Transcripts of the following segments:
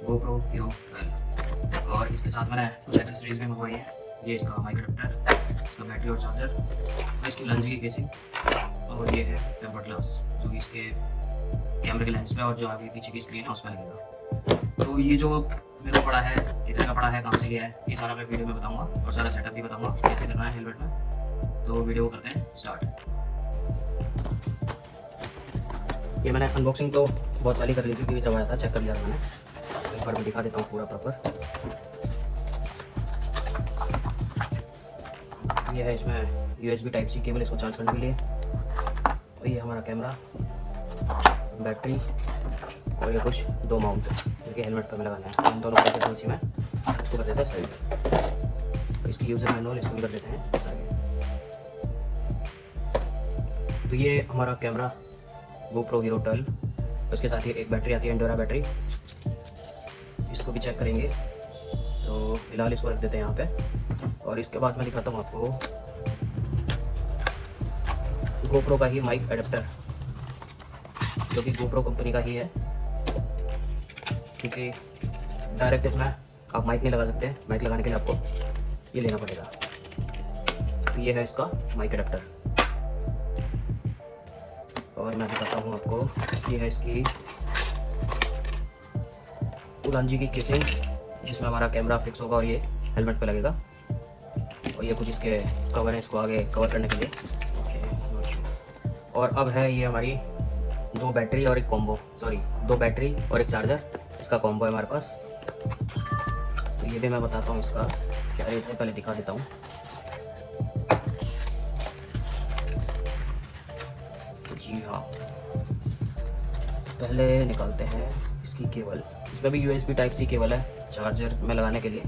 GoPro Hero 12 और इसके साथ मैंने कुछ एक्सेसरीज भी मंगवाई है। ये इसका माइक अडेप्टर, इसका बैटरी और चार्जर और इसकी लंच की केसिंग और ये है टेम्पर्ड ग्लास जो कि इसके कैमरे के लेंस पे और जो आगे पीछे की स्क्रीन है उस पर लगेगा। तो ये जो मेरे को पड़ा है, कितने का पड़ा है, कहाँ से लिया है, ये सारा मैं वीडियो में बताऊँगा और सारा सेटअप भी बताऊँगा कैसे करना है हेलमेट में। तो वीडियो को करते हैं स्टार्ट। ये मैंने अनबॉक्सिंग तो बहुत पहले कर ली थी क्योंकि जब आया था चेक कर लिया था मैंने। एक बार मैं दिखा देता हूँ पूरा प्रॉपर। ये है इसमें USB टाइप सी केबल इसको चार्ज करने के लिए और ये हमारा कैमरा, बैटरी और ये कुछ दो माउंट जो कि हेलमेट पर में लगाना है। इन दोनों को इसी में इसको कर देते हैं साइड। तो इसकी यूज़र मैनुअल इसको भी कर देते हैं साइड। तो ये हमारा कैमरा GoPro Hero 12, उसके साथ ही एक बैटरी आती है, एंडोरा बैटरी। इसको भी चेक करेंगे। तो फिलहाल इसको रख देते हैं यहाँ पे और इसके बाद मैं दिखाता हूँ आपको GoPro का ही माइक अडेप्टर जो कि GoPro कंपनी का ही है, क्योंकि डायरेक्ट इसमें आप माइक नहीं लगा सकते। माइक लगाने के लिए आपको ये लेना पड़ेगा। तो ये है इसका माइक अडेप्टर और मैं बताता हूँ आपको। ये है इसकी उलांजी की केसिंग जिसमें हमारा कैमरा फिक्स होगा और ये हेलमेट पे लगेगा। और ये कुछ इसके कवर है इसको आगे कवर करने के लिए। और अब है ये हमारी दो बैटरी और एक कॉम्बो, दो बैटरी और एक चार्जर, इसका कॉम्बो है हमारे पास। तो ये भी मैं बताता हूँ इसका क्या रेट है, पहले दिखा देता हूँ। जी हाँ, पहले निकालते हैं इसकी केबल। इसमें भी USB टाइप सी केबल है चार्जर में लगाने के लिए।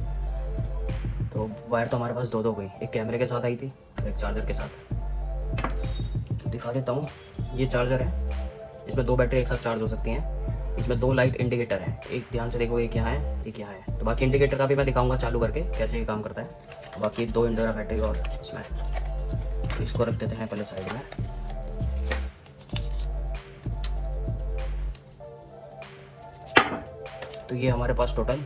तो वायर तो हमारे पास दो गई, एक कैमरे के साथ आई थी और एक चार्जर के साथ। तो दिखा देता हूँ। ये चार्जर है, इसमें दो बैटरी एक साथ चार्ज हो सकती हैं। इसमें दो लाइट इंडिकेटर है, एक ध्यान से देखो, एक यहाँ है एक यहाँ है। तो बाकी इंडिकेटर का भी मैं दिखाऊंगा चालू करके कैसे ये काम करता है। बाकी दो इंडोरा बैटरी और इसमें। तो इसको रख देते हैं पहले साइड में। तो ये हमारे पास टोटल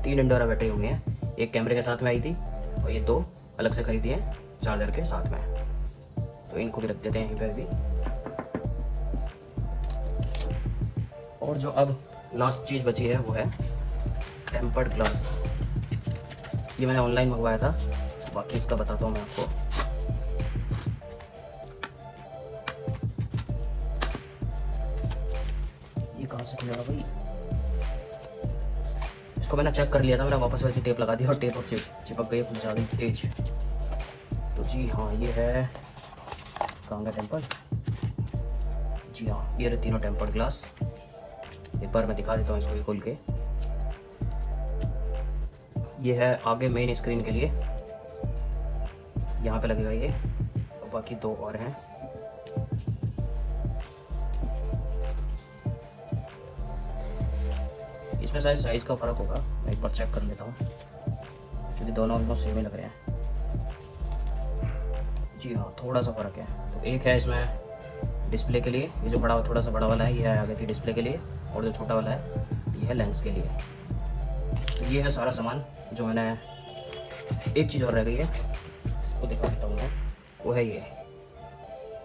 3 इंडोरा बैटरी हो गई हैं। एक कैमरे के साथ में आई थी और ये दो अलग से खरीदी हैं चार्जर के साथ में। तो इनको भी रख देते हैं यहीं पे भी। और जो अब लास्ट चीज़ बची है वो है टेम्पर्ड ग्लास। ये मैंने ऑनलाइन मंगवाया था, बाकी इसका बताता हूँ मैं आपको। ये कहाँ से खुलेगा भाई? इसको मैंने चेक कर लिया था, मैंने वापस वैसे टेप लगा दी और टेप और चिपक गई कुछ ज़्यादा तेज। तो जी हाँ, ये है कहाँ का टेम्पर्ड। जी हाँ, ये रहे तीनों टेम्पर्ड ग्लास। एक बार मैं दिखा देता हूँ इसको खोल के। ये है आगे मेन स्क्रीन के लिए, यहाँ पे लगेगा ये। और बाकी दो और हैं। इसमें शायद साइज का फ़र्क होगा, मैं एक बार चेक कर लेता हूँ क्योंकि दोनों ऑलमोस्ट सेम ही लग रहे हैं। जी हाँ, थोड़ा सा फ़र्क है। तो एक है इसमें डिस्प्ले के लिए, ये जो बड़ा थोड़ा सा बड़ा वाला है ये है आगे की डिस्प्ले के लिए, और जो छोटा वाला है ये है लेंस के लिए। तो ये है सारा सामान जो मैंने। एक चीज़ और रह गई है वो दिखा देता हूँ मैं, वो है ये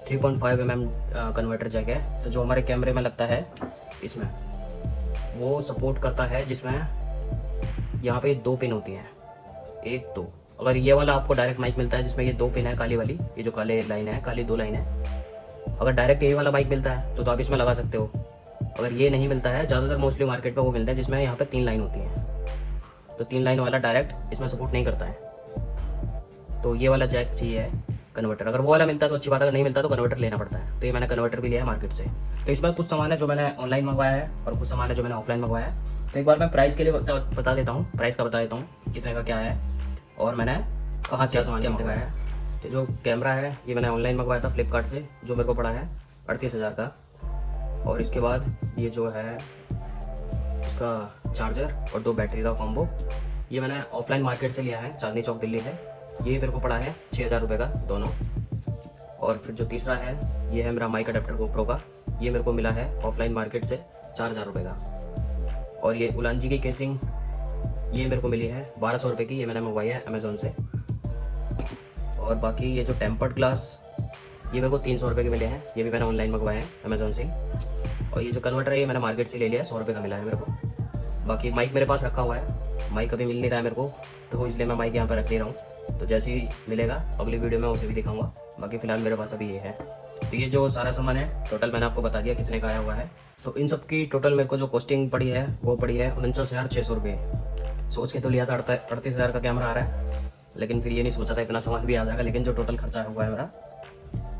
3.5 mm कन्वर्टर जैक है। तो जो हमारे कैमरे में लगता है इसमें वो सपोर्ट करता है, जिसमें यहाँ पे दो पिन होती हैं, एक दो। अगर ये वाला आपको डायरेक्ट माइक मिलता है जिसमें ये दो पिन है काली वाली, ये जो काले लाइन है, काली दो लाइन है, अगर डायरेक्ट यही वाला माइक मिलता है तो आप इसमें लगा सकते हो। अगर ये नहीं मिलता है, ज़्यादातर मोस्टली मार्केट में वो मिलता है जिसमें यहाँ पे 3 लाइन होती हैं। तो 3 लाइन वाला डायरेक्ट इसमें सपोर्ट नहीं करता है। तो ये वाला जैक चाहिए कन्वर्टर। अगर वो वाला मिलता है तो अच्छी बात है, अगर नहीं मिलता तो कन्वर्टर लेना पड़ता है। तो ये मैंने कन्वर्टर भी लिया है मार्केट से। तो इसमें कुछ सामान है जो मैंने ऑनलाइन मंगवाया है और कुछ सामान है जो मैंने ऑफलाइन मंगवाया है। तो एक बार मैं प्राइस के लिए बता देता हूँ, प्राइस का बता देता हूँ कितने का क्या है और मैंने कहाँ से सामान मंगवाया है। तो जो कैमरा है ये मैंने ऑनलाइन मंगवाया था फ्लिपकार्ट से, जो मेरे को पड़ा है 38,000 का। और इसके बाद ये जो है इसका चार्जर और दो बैटरी का कॉम्बो, ये मैंने ऑफलाइन मार्केट से लिया है, चांदनी चौक दिल्ली से। ये मेरे को पड़ा है 6,000 रुपये का दोनों। और फिर जो तीसरा है ये है मेरा माइक अडेप्टर GoPro का, ये मेरे को मिला है ऑफलाइन मार्केट से 4,000 रुपये का। और ये उलांजी की केसिंग ये मेरे को मिली है 1200 रुपये की, ये मैंने मंगवाई है अमेज़ोन से। और बाकी ये जो टेम्पर्ड ग्लास ये मेरे को 300 रुपये के मिले हैं, ये भी मैंने ऑनलाइन मंगवाए हैं अमेज़ोन से। और ये जो कन्वर्टर है ये मैंने मार्केट से ले लिया है, 100 रुपये का मिला है मेरे को। बाकी माइक मेरे पास रखा हुआ है, माइक अभी मिल नहीं रहा है मेरे को, तो इसलिए मैं माइक यहाँ पर रख ले रहा हूँ। तो जैसे ही मिलेगा अगली वीडियो में उसे भी दिखाऊंगा। बाकी फ़िलहाल मेरे पास अभी ये है। तो ये जो सारा सामान है टोटल मैंने आपको बता दिया कितने का आया हुआ है। तो इन सब की टोटल मेरे को जो कॉस्टिंग पड़ी है वो पड़ी है 49,600 रुपये। सोच के तो लिया था 38,000 का कैमरा आ रहा है, लेकिन फिर ये नहीं सोचा था इतना सामान भी आ जाएगा। लेकिन जो टोटल खर्चा हुआ है मेरा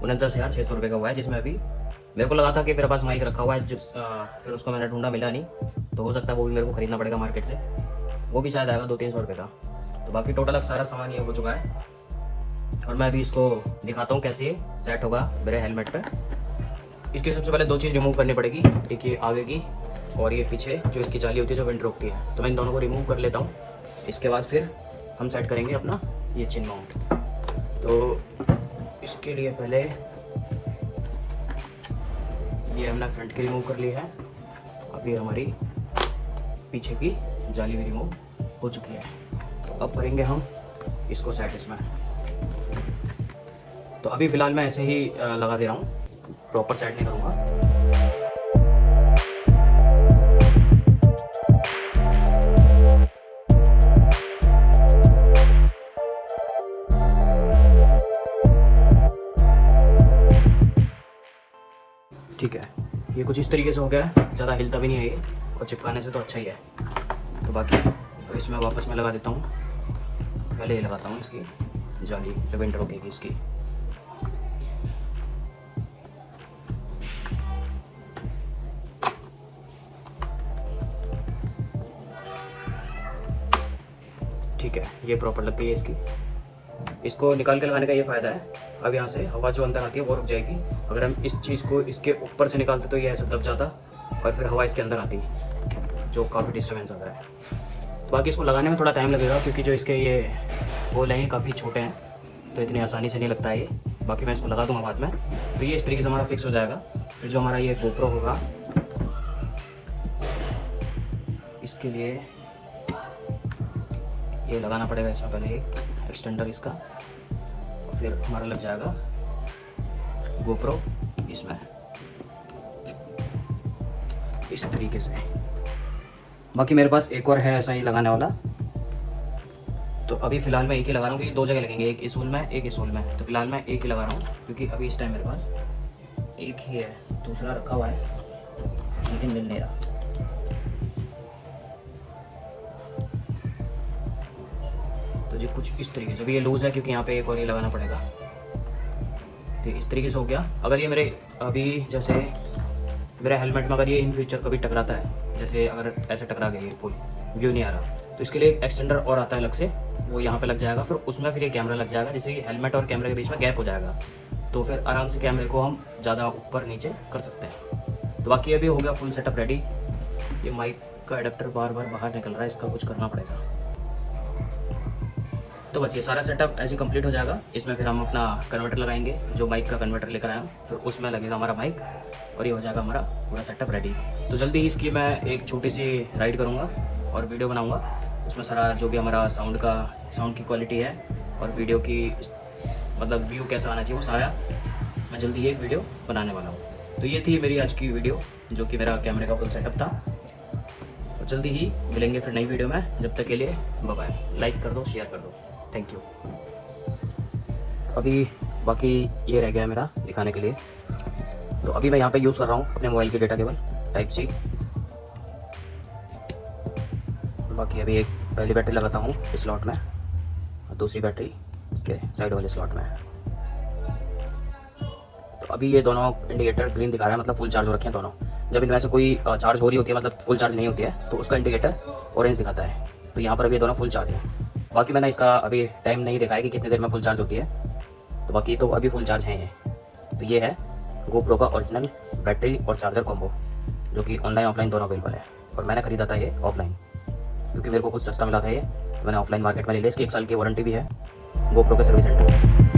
49,600 रुपये का हुआ है, जिसमें अभी मेरे को लगा था कि मेरे पास माइक रखा हुआ है, फिर उसको मैंने ढूंढा मिला नहीं, तो हो सकता है वो भी मेरे को ख़रीदना पड़ेगा मार्केट से, वो भी शायद आएगा 200-300 रुपये का। तो बाकी टोटल अब सारा सामान ये हो चुका है और मैं अभी इसको दिखाता हूँ कैसे सेट होगा मेरे हेलमेट पे। इसकी सबसे पहले 2 चीज़ रिमूव करनी पड़ेगी, एक ये आगे की और ये पीछे जो इसकी जाली होती है जो विंड रोकती है। तो मैं इन दोनों को रिमूव कर लेता हूँ, इसके बाद फिर हम सेट करेंगे अपना ये चिन माउंट। तो इसके लिए पहले ये हमने फ्रंट की रिमूव कर ली है, अभी हमारी पीछे की जाली भी रिमूव हो चुकी है। तो अब करेंगे हम इसको सेट इसमें। तो अभी फ़िलहाल मैं ऐसे ही लगा दे रहा हूँ, प्रॉपर सेट नहीं करूँगा। ठीक है, ये कुछ इस तरीके से हो गया है, ज़्यादा हिलता भी नहीं है ये, और चिपकाने से तो अच्छा ही है। तो बाकी तो इसमें वापस मैं लगा देता हूँ, पहले ये लगाता हूँ इसकी जाली, विंड रोकेगी इसकी। ठीक है, ये प्रॉपर लग गई है इसकी। इसको निकाल के लगाने का ये फ़ायदा है, अब यहाँ से हवा जो अंदर आती है वो रुक जाएगी। अगर हम इस चीज़ को इसके ऊपर से निकालते तो ये ऐसे दब जाता और फिर हवा इसके अंदर आती, जो काफ़ी डिस्टर्बेंस आता है। तो बाकी इसको लगाने में थोड़ा टाइम लगेगा, क्योंकि जो इसके ये होल हैं काफ़ी छोटे हैं, तो इतनी आसानी से नहीं लगता है ये। बाकी मैं इसको लगा दूँगा बाद में। तो ये इस तरीके से हमारा फिक्स हो जाएगा। फिर जो हमारा ये गोप्रो होगा इसके लिए ये लगाना पड़ेगा इसमें पहले एक एक्सटेंडर इसका, और फिर हमारा लग जाएगा गोप्रो इसमें इस तरीके से। बाकी मेरे पास एक और है ऐसा ही लगाने वाला, तो अभी फ़िलहाल मैं एक ही लगा रहा हूँ क्योंकि 2 जगह लगेंगे, एक इस होल में एक इस होल में। तो फिलहाल मैं एक ही लगा रहा हूँ क्योंकि अभी इस टाइम मेरे पास एक ही है, दूसरा रखा हुआ है लेकिन मिल नहीं रहा। तो ये कुछ इस तरीके से, अभी ये लूज़ है क्योंकि यहाँ पे एक और ये लगाना पड़ेगा। तो इस तरीके से हो गया। अगर ये मेरे अभी जैसे मेरे हेलमेट में अगर ये इन फ्यूचर कभी टकराता है, जैसे अगर ऐसे टकरा गया ये फुल व्यू नहीं आ रहा, तो इसके लिए एक एक्सटेंडर और आता है अलग से, वो यहाँ पे लग जाएगा। फिर उसमें फिर ये कैमरा लग जाएगा, जिससे हेलमेट और कैमरे के बीच में गैप हो जाएगा, तो फिर आराम से कैमरे को हम ज़्यादा ऊपर नीचे कर सकते हैं। तो बाकी अभी हो गया फुल सेटअप रेडी। ये माइक का एडेप्टर बार बार बाहर निकल रहा है, इसका कुछ करना पड़ेगा। तो बस ये सारा सेटअप ऐसे कंप्लीट हो जाएगा। इसमें फिर हम अपना कन्वर्टर लगाएंगे, जो माइक का कन्वर्टर लेकर आया, फिर उसमें लगेगा हमारा माइक और ये हो जाएगा हमारा पूरा सेटअप रेडी। तो जल्दी ही इसकी मैं एक छोटी सी राइड करूँगा और वीडियो बनाऊँगा, उसमें सारा जो भी हमारा साउंड की क्वालिटी है और वीडियो की मतलब व्यू कैसा आना चाहिए वो सारा मैं जल्दी ही एक वीडियो बनाने वाला हूँ। तो ये थी मेरी आज की वीडियो, जो कि मेरा कैमरे का फुल सेटअप था। और जल्दी ही मिलेंगे फिर नई वीडियो में, जब तक के लिए बाय बाय। लाइक कर दो, शेयर कर दो, थैंक यू। तो अभी बाकी ये रह गया है मेरा दिखाने के लिए। तो अभी मैं यहाँ पे यूज़ कर रहा हूँ अपने मोबाइल की डेटा केबल टाइप सी। बाकी अभी एक पहली बैटरी लगाता हूँ इस स्लॉट में और दूसरी बैटरी इसके साइड वाले स्लॉट में। तो अभी ये दोनों इंडिकेटर ग्रीन दिखा रहा है, मतलब फुल चार्ज हो रखे हैं दोनों। जब इनमें से कोई चार्ज हो रही होती है, मतलब फुल चार्ज नहीं होती है, तो उसका इंडिकेटर ऑरेंज दिखाता है। तो यहाँ पर अभी ये दोनों फुल चार्ज है। बाकी मैंने इसका अभी टाइम नहीं दिखाया कि कितनी देर में फुल चार्ज होती है, तो बाकी तो अभी फुल चार्ज हैं ये। तो ये है गोप्रो का ओरिजिनल बैटरी और चार्जर कॉम्बो, जो कि ऑनलाइन ऑफलाइन दोनों अवेलेबल है। और मैंने खरीदा था ये ऑफलाइन, क्योंकि मेरे को कुछ सस्ता मिला था ये, तो मैंने ऑफलाइन मार्केट में ले लिया। इसकी 1 साल की वारंटी भी है गोप्रो के सर्विस सेंटर से।